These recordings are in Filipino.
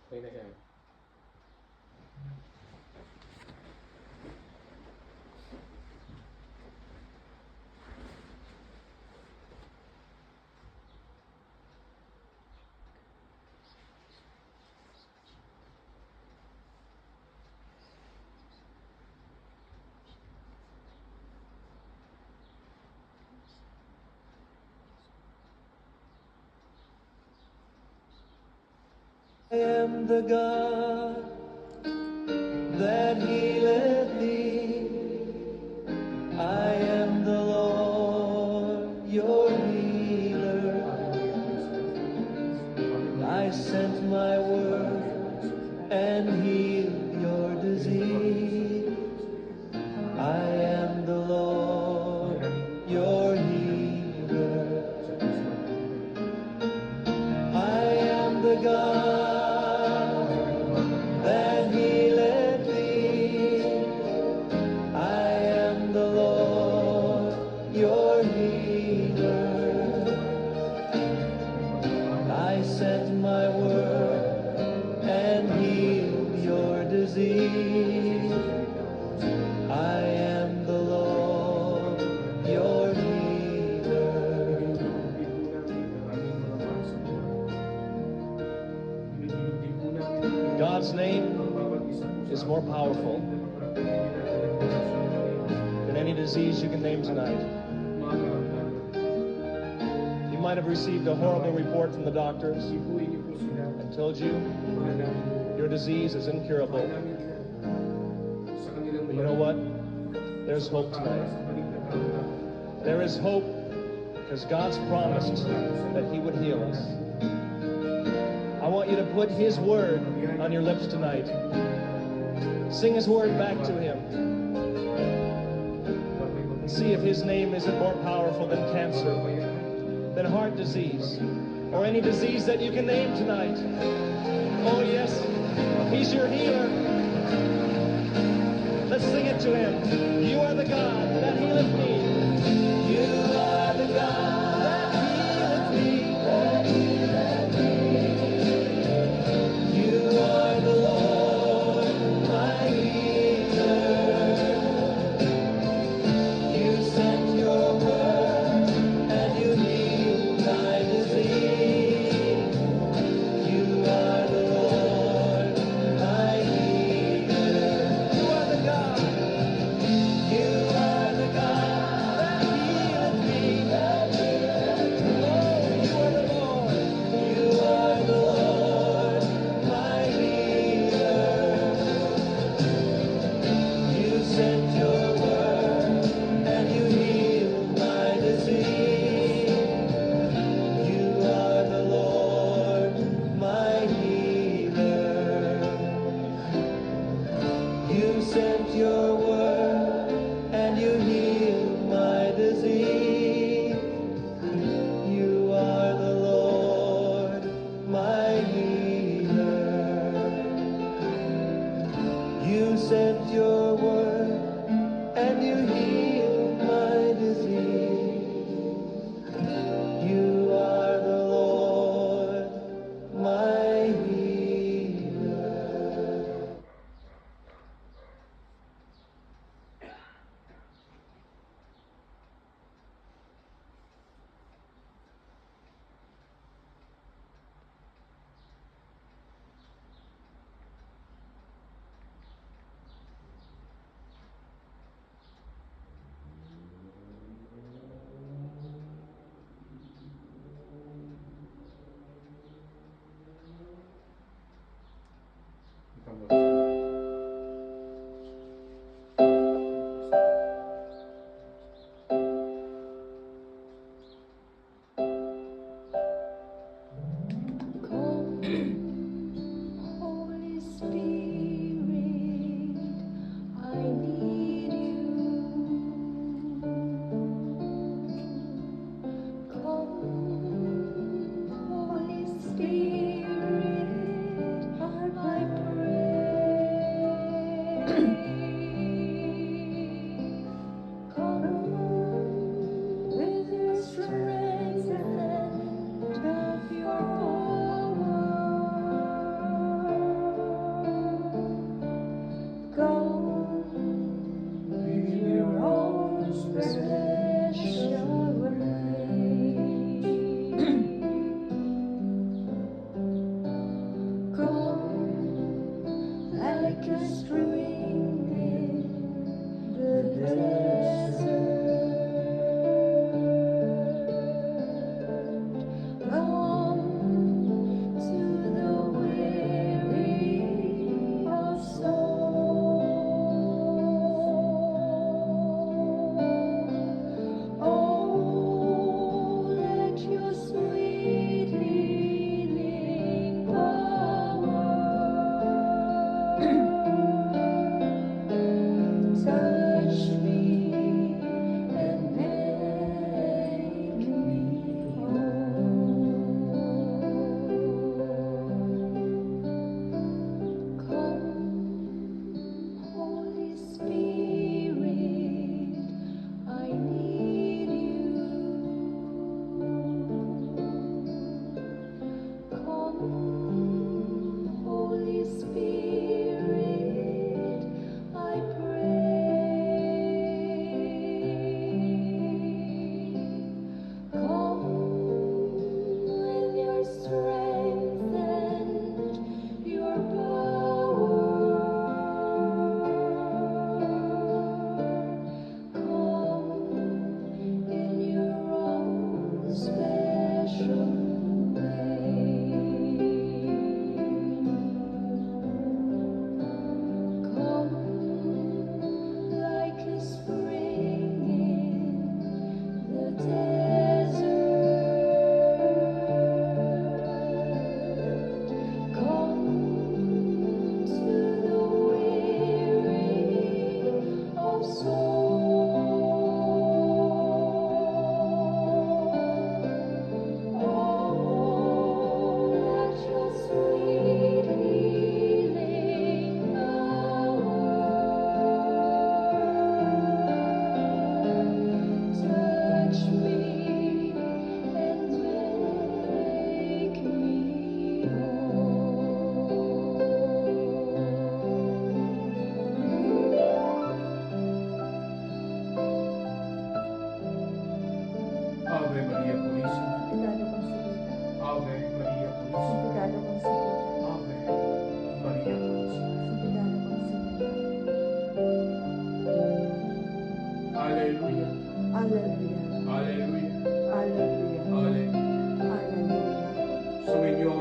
Okay na siya. I am the God that healeth thee. I am the Lord, your healer. I sent my word and healed your disease. I am the Lord, your healer. I am the God that healeth thee. I am the Lord, your healer. I sent my word and healed your disease. I am the Lord, your healer. God's name is more powerful than any disease you can name tonight. You might have received a horrible report from the doctors and told you your disease is incurable. But you know what? There's hope tonight. There is hope because God's promised that He would heal us. I want you to put His word on your lips tonight. Sing His word back to Him. And see if His name isn't more powerful than cancer, than heart disease, or any disease that you can name tonight. Oh yes, He's your healer. Let's sing it to Him. You are the God that healeth me. You are the God that healeth me. You are the Lord, my healer. You sent your word and you healed my disease. You are the Lord, my healer. You are the God. You are the God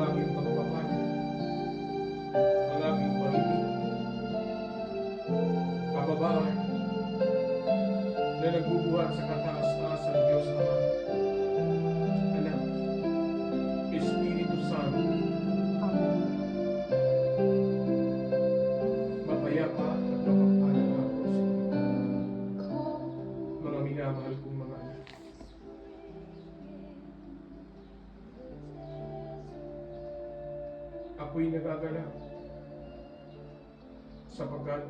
aking pagpapala, ang aking pag-ibig, kababae na nagbubuhat sa kataas-taasan ng Diyos Ama, Anak, Espiritu Santo, mapayapa at mapagpalang ako sa inyo, mga minamahal kong mga anak. Ako'y nagagalak sapagkat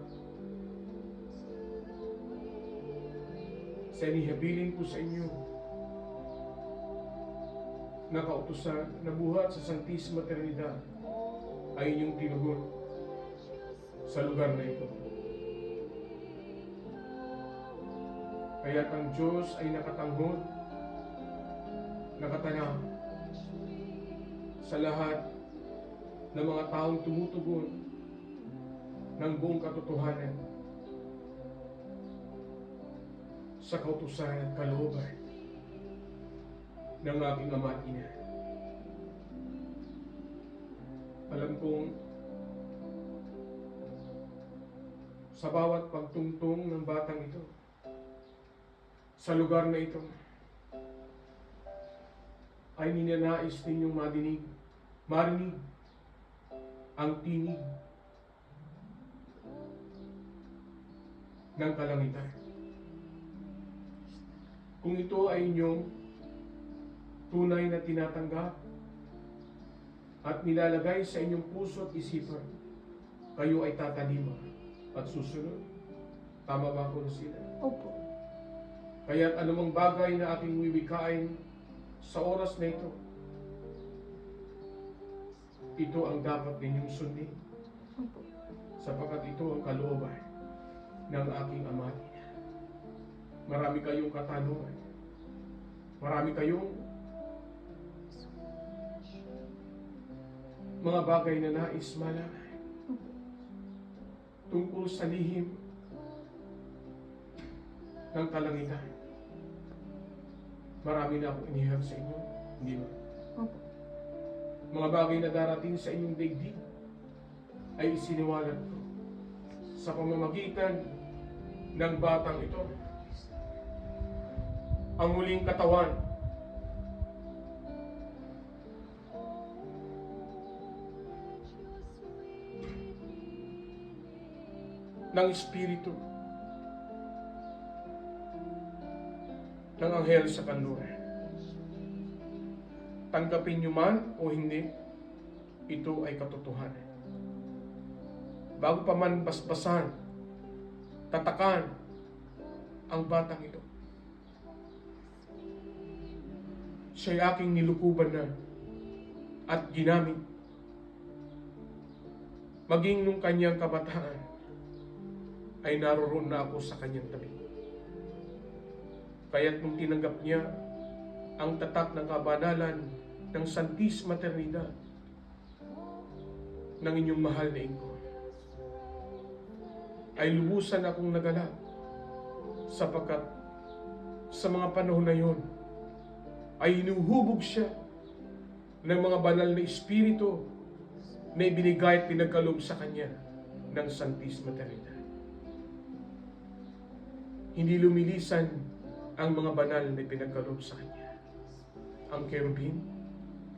sa inihabilin ko sa inyo na kautusan na buhat sa Santisima Trinidad ay inyong tinugon sa lugar na ito. Kaya't ang Diyos ay nakatanghod, nakatanaw sa lahat ng mga taong tumutugon ng buong katotohanan sa kautusan at kalooban ng aking Ama at Ina. Alam kong sa bawat pagtungtong ng batang ito, sa lugar na ito, ay ninanais ninyong marinig ang tinig ng kalangitan. Kung ito ay inyong tunay na tinatanggap at nilalagay sa inyong puso at isipan, kayo ay tatalima at susunod. Tama ba ko sila? Opo. Kaya't anumang bagay na aking wiwikain sa oras na ito ang dapat ninyong sundin, Opo. sapagkat ito ang kalooban ng aking Ama at Ina. Marami kayong katanungan, marami kayong mga bagay na nais malaman tungkol sa lihim ng kalangitan. Marami na akong inihag sa inyo, hindi ba? Opo. Mga bagay na darating sa inyong daigdig ay isiniwalat ko sa pamamagitan ng batang ito. Ang muling katawan ng Espiritu ng Anghel sa kanluran. Tanggapin nyo man o hindi, ito ay katotohanan. Bago pa man basbasan, tatakan ang batang ito, siya'y aking nilukuban na at ginamit. Maging nung kanyang kabataan, ay naroon na ako sa kanyang tabi. Kaya't nung tinanggap niya ang tatak ng kabanalan ng Santisima Trinidad ng inyong mahal na Ingo, ay lubusan akong nagalak sapagkat sa mga panahon na yon ay hinuhubog siya ng mga banal na espiritu na ibinigay at pinagkaloob sa kanya ng Santisima Trinidad. Hindi lumilisan ang mga banal na pinagkaloob sa kanya. Ang Kerubin,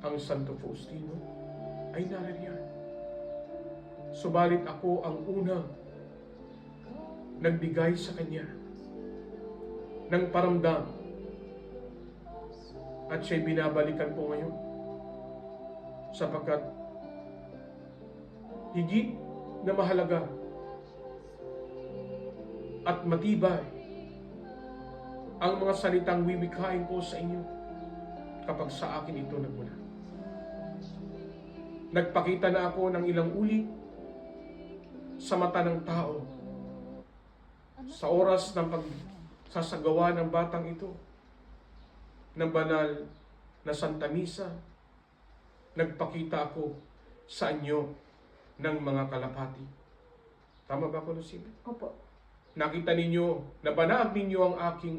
ang Santo Faustino ay naririyan. Subalit ako ang unang nagbigay sa kanya ng paramdam at siya'y binabalikan ko ngayon sapagkat higit na mahalaga at matibay ang mga salitang wiwikain ko sa inyo kapag sa akin ito nagmula. Nagpakita na ako ng ilang ulit sa mata ng tao sa oras ng pagsasagawa ng batang ito ng banal na Santa Misa. Nagpakita ako sa inyo ng mga kalapati. Tama ba ko, Lucina? Opo. Nakita ninyo, nabanag ninyo ang aking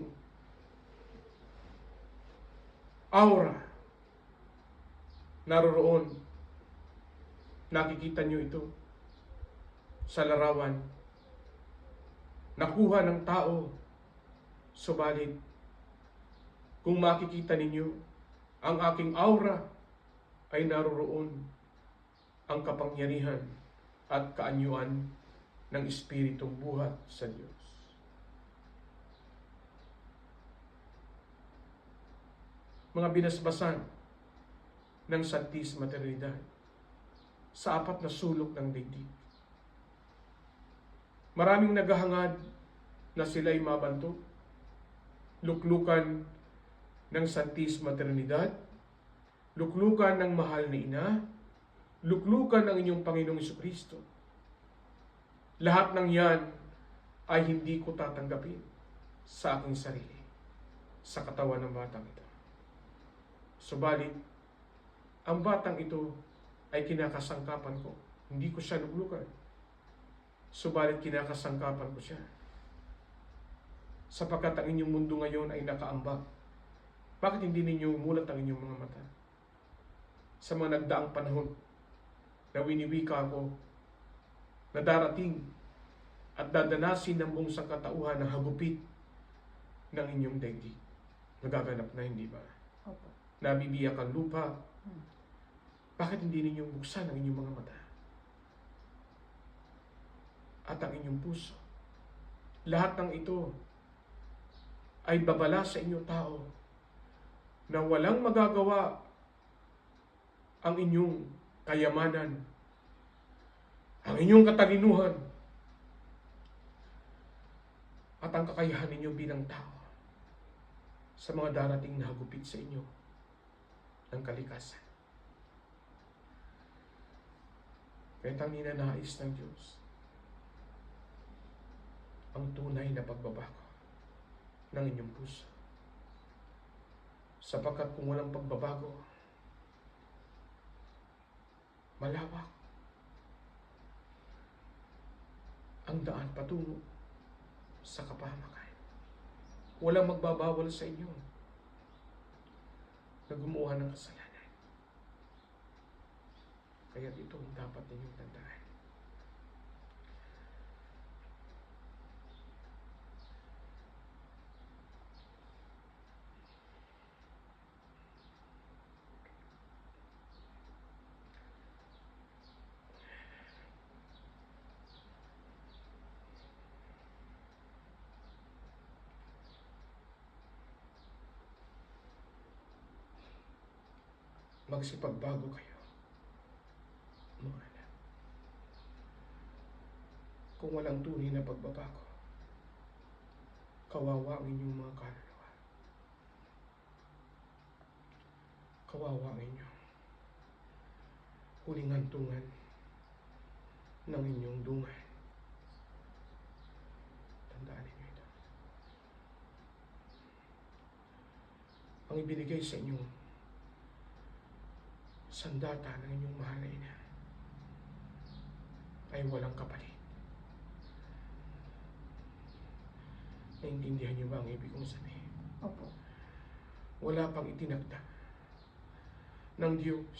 aura. Naroroon Nakikita niyo ito sa larawan. Nakuha ng tao. Subalit, kung makikita ninyo, ang aking aura ay naroroon ang kapangyarihan at kaanyuan ng Espiritong buhat sa Diyos. Mga binasbasan ng Santisima Trinidad sa 4 na sulok ng daigdig. Maraming naghahangad na sila'y mabanto. Luklukan ng Santisima Trinidad, luklukan ng mahal na ina, luklukan ng inyong Panginoong Jesucristo. Lahat ng yan ay hindi ko tatanggapin sa aking sarili, sa katawan ng batang ito. Subalit, ang batang ito ay kinakasangkapan ko. Hindi ko siya luklukan. Subalit kinakasangkapan ko siya. Sapagkat ang inyong mundo ngayon ay nakaambak. Bakit hindi ninyo umulat ang inyong mga mata? Sa mga nagdaang panahon na winiwika ko na darating at dadanasin ng buong sangkatauhan ng hagupit ng inyong daigdig. Nagaganap na, hindi ba? Opo. Nabibiyak ang lupa. Bakit hindi ninyo buksan ang inyong mga mata? At ang inyong puso? Lahat ng ito ay babala sa inyong tao na walang magagawa ang inyong kayamanan, ang inyong katalinuhan, at ang kakayahan ninyo bilang tao sa mga darating na hagupit sa inyo ng kalikasan. Kaya ang ninanais ng Diyos ang tunay na pagbabago ng inyong puso. Sapagkat kung walang pagbabago, malawak ang daan patungo sa kapahamakan. Walang magbabawal sa inyo na gumawa ng kasalanan. Kaya ito ang dapat ninyong tandaan. Magsipagbago kayo, mga anak. Kung walang tunay na pagbabago, kawawa ang inyong mga kaluluwa. Kawawa ang inyong huling hantungan ng inyong dungan. Tandaan ninyo ito. Ang ibinigay sa inyong sandata ng inyong mahal na ina ay walang kapalit. Naintindihan niyo ba ang ibig kong sabihin? Opo. Wala pang itinakda ng Diyos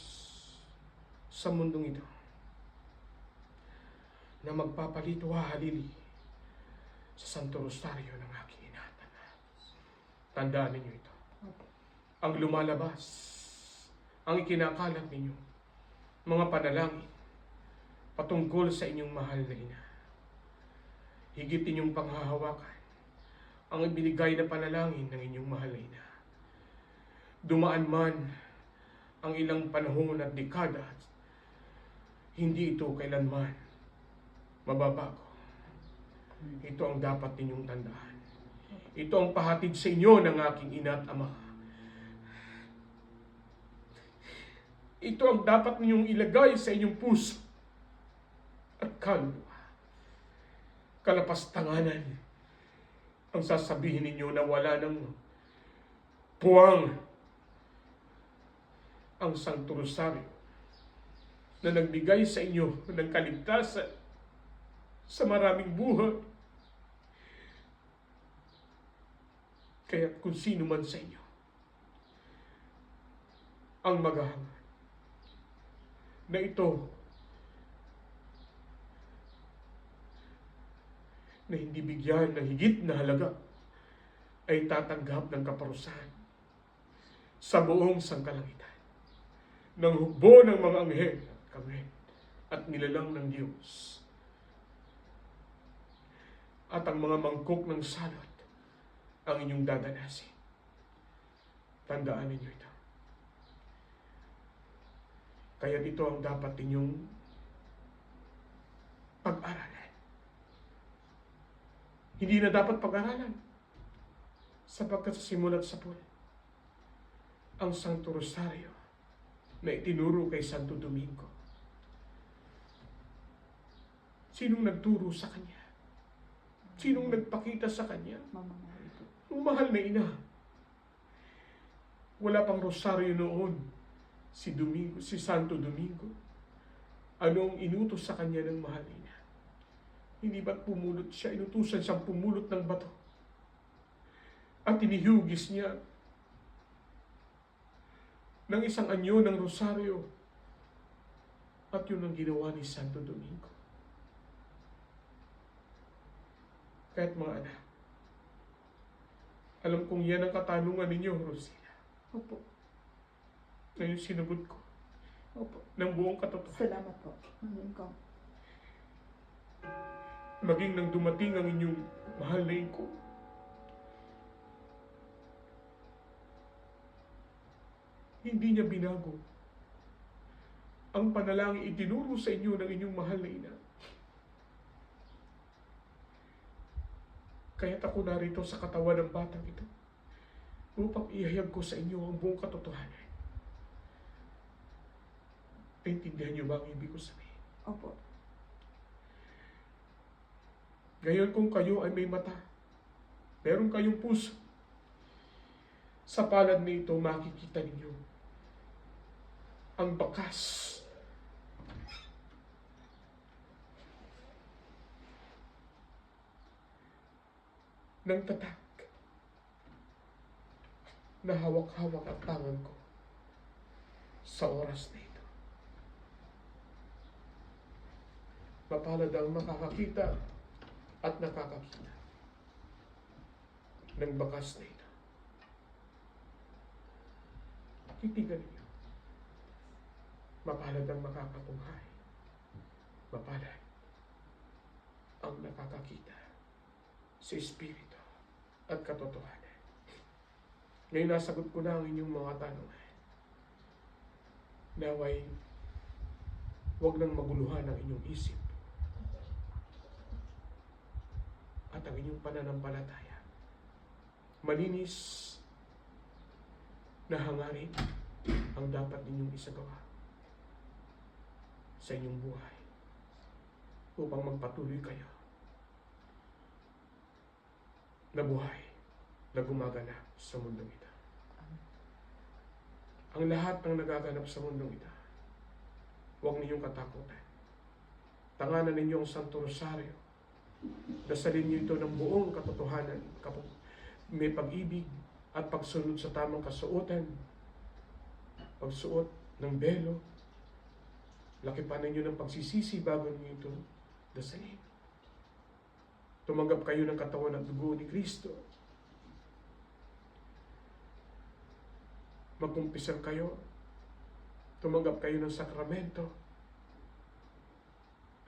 sa mundong ito na magpapalit o hahalili sa Santo Rosario ng aking ina at ama. Tandaan ninyo ito. Opo. Ang lumalabas, ang ikinakalat ninyo, mga panalangin patungkol sa inyong mahal na ina. Higit inyong panghahawakan ang ibinigay na panalangin ng inyong mahal na ina. Dumaan man ang ilang panahon at dekada, hindi ito kailanman mababago. Ito ang dapat ninyong tandaan. Ito ang pahatid sa inyo ng aking ina at ama. Ito ang dapat ninyong ilagay sa inyong puso at kaluluwa. Kalapastanganan ang sasabihin ninyo na wala ng puwang ang Santo Rosario na nagbigay sa inyo ng kaligtasan sa maraming buhay. Kaya kung sino man sa inyo ang maghahangad na ito na hindi bigyan ng higit na halaga ay tatanggap ng kaparusahan sa buong sangkalangitan ng hukbo ng mga anghel at kamay at nilalang ng Diyos at ang mga mangkok ng salot ang inyong dadanasin. Tandaan ninyo ito. Kaya ito ang dapat ninyong pag-aralan. Hindi na dapat pag-aralan sapagkat sa simulat sa pool, ang Santo Rosario na itinuro kay Santo Domingo. Sinong nagturo sa kanya? Sinong nagpakita sa kanya? Ang mahal na ina. Wala pang rosaryo noon si Santo Domingo. Anong inutos sa kanya ng mahal na ina? Hindi ba't pumulot siya? Inutusan siyang pumulot ng bato. At inihugis niya ng isang anyo ng rosaryo. At yun ang ginawa ni Santo Domingo. Kahit mga anak, alam kong yan ang katanungan ninyo, Rosina. Opo. Ngayon sinagot ko Opo. ng buong katotohanan. Salamat po. Ngayon ko. Maging nang dumating ang inyong mahal na iko, hindi niya binago ang panalangin itinuro sa inyo ng inyong mahal na ina. Kaya't ako narito sa katawan ng batang ito upang ihayag ko sa inyo ang buong katotohanan. Naintindihan niyo ba ang ibig ko sabihin? Opo. Ngayon kung kayo ay may mata, meron kayong puso, sa palad nito makikita ninyo ang bakas ng tatak na hawak-hawak ang tangan ko sa oras na ito. Mapalad ang makakakita at nakakakita ng bakas na ito. Titigan niyo. Mapalad ang makakatunghay. Mapalad ang nakakakita sa Espiritu at katotohanan. Ngayon nasagot ko na ang inyong mga tanong. Naway, huwag nang maguluhan ang inyong isip at ang inyong pananampalataya. Malinis na hangarin ang dapat ninyong isagawa sa inyong buhay upang magpatuloy kayo na buhay na gumaganap sa mundong ito. Ang lahat ng nagaganap sa mundong ito, huwag ninyong katakutan. Tanganan ninyo ang Santo Rosario. Dasalin niyo ito ng buong katotohanan, may pag-ibig at pagsunod sa tamang kasuotan, pagsuot ng belo, lakipan ninyo ng pagsisisi bago niyo ito dasalin. Tumanggap kayo ng katawan at dugo ni Kristo. Magkumpisan kayo. Tumanggap kayo ng sakramento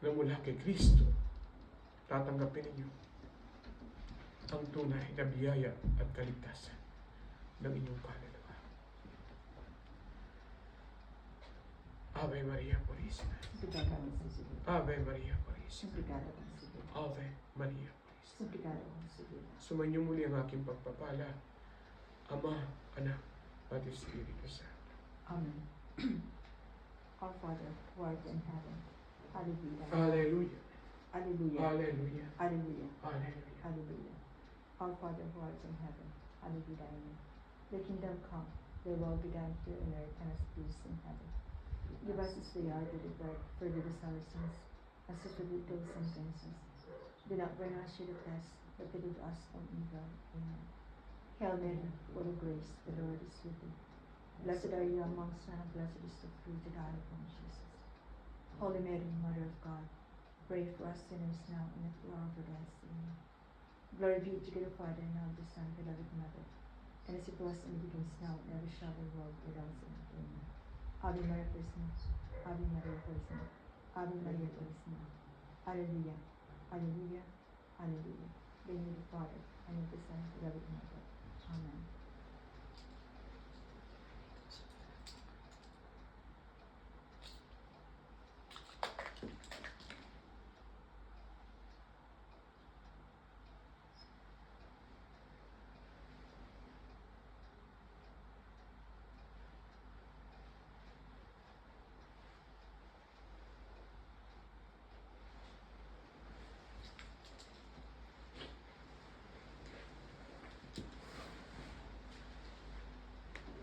na mula kay Kristo. Tatanggapin ninyo ang tunay na biyaya at kaligtasan ng inyong kaluluwa. Ave Maria Purísima. Obrigada, Senhor. Ave Maria Purísima. Obrigada, Senhor. Ave Maria Purísima. Obrigada, Senhor. Sumainyo muli ang aking pagpapala, Ama, Anak, at Espiritu Santo. Amen. Our Father, who art in heaven, hallowed be thy name. Hallelujah. Hallelujah. Hallelujah. Hallelujah. Hallelujah. Hallelujah. Our Father, who art in heaven, hallowed be thy name. Thy kingdom come, thy will be done here on earth as it is in heaven. Give us this day our daily bread, forgive us our sins, as we forgive those who sin against us. Do not bring us to the test, but deliver us from evil. Amen. Hail Mary, full of grace, the Lord is with thee. Blessed are you amongst men, and blessed is the fruit of thy womb, Jesus. Holy Mary, Mother of God, Pray for us sinners now and at the hour of our death. Amen. Glory be to God the Father, and now to the Son, beloved Mother, and as it was in the beginning, now and ever shall be, world without end. Amen. Ave Maria Purísima, Ave Maria Purísima, Ave Maria Purísima. Alleluia, Alleluia, Alleluia. In the name of the Father, and of the Son, beloved Mother. Amen.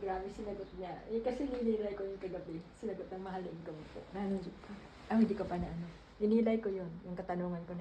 Grabe sinagot niya. Yung kasi nililay ko yung kagabi. Sinagot ng mahaling ko po. Hindi ko pa na ano. Ninilay ko yun. Yung katanungan ko na